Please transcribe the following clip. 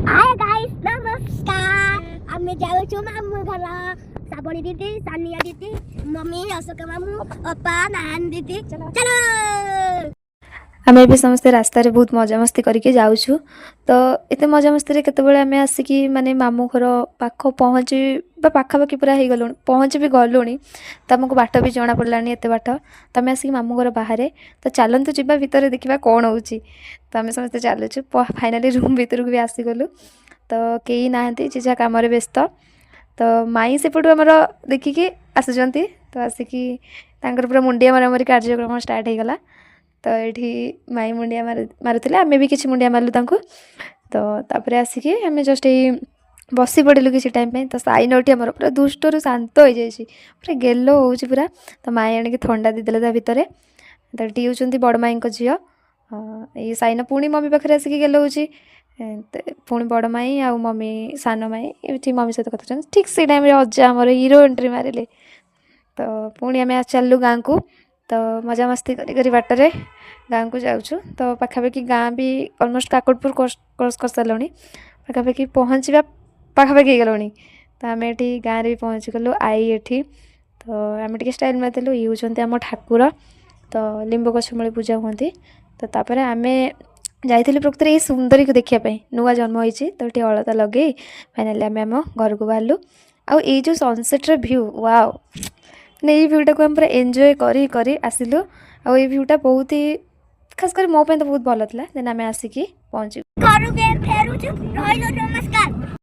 hi guys नमस्कार आम्ही जाऊँ मामू घर साबणी दीदी सानिया दीदी मम्मी अशोक मामू अपा नान दीदी चलो आमे भी समस्ते रास्तार बहुत मजामस्ती करके जाऊँ तो एत मजामस्ती केतबेले आमे आसिकी माने मामू घर पाख पहुँची पाखापाखि पूरा हो गलु पहुँची भी गलु तो आमको बाट भी जना पड़लानी एत बाट तो आम आसिक मामू घर बाहर तो चलतु जा भितर देखा कौन हो तो आम समस्ते चलुचु फाइनाली रूम भितर को भी आसीगलु तो कई ना जे जहाँ कम व्यस्त तो माई सेपटू आमर देखिकी आसुँच तो आसिकी पूरा मुंडिया मरामरी कार्यक्रम स्टार्ट हो गला तो ये माई मुंडिया मारुले आमे भी किसी मुंडिया मारू तो तापर आसिकी आम जस्ट ये बसी पड़े किसी टाइम पे तो साइनटी आमर पूरा दुष्टू शांत हो जाए पूरा गेलो हो पूरा तो माई आणिक थंडा देदेले ता भितर तो ये हूँ बड़ माई झी ये साइन पुणी मम्मी पाखे आसिक गेलो हो पुणी बड़ माई आ मम्मी सान माई ये मम्मी सहित कथा ठीक से टाइम अजा आमर हीरो एंट्री मारे तो पुणी आम चलू गाँ को तो मजामस्ती करी बाटर गाँ को जाऊँ तो पाखापाखि गाँ भी अलमोस्ट काकटपुर क्रॉस कर सारे पाखापाखि पहुँचा पाखापाखि गलुणी तो आम ये गाँव में पहुँची गलु आई ये तो आम टे स्टाइल मारदेलु ये हूँ आम ठाकुर तो लिंब गछ मूले पूजा होती तो तापर आम जाइलु प्रकृत ये सुंदरी को देखापी नुआ जन्म होती तो ये अलता लगे फाइनाली आम आम घर को बाहरलु आउ ये जो सनसेट्र भ्यू वाओ ने ये भ्यूटा को हम पूरा एंजॉय करी आसिलु आ ये भ्यूटा बहुत ही खास कर मो पे तो बहुत भल था देन आम आसिकी पहुँचू घर के फेरुछु रहलो नमस्कार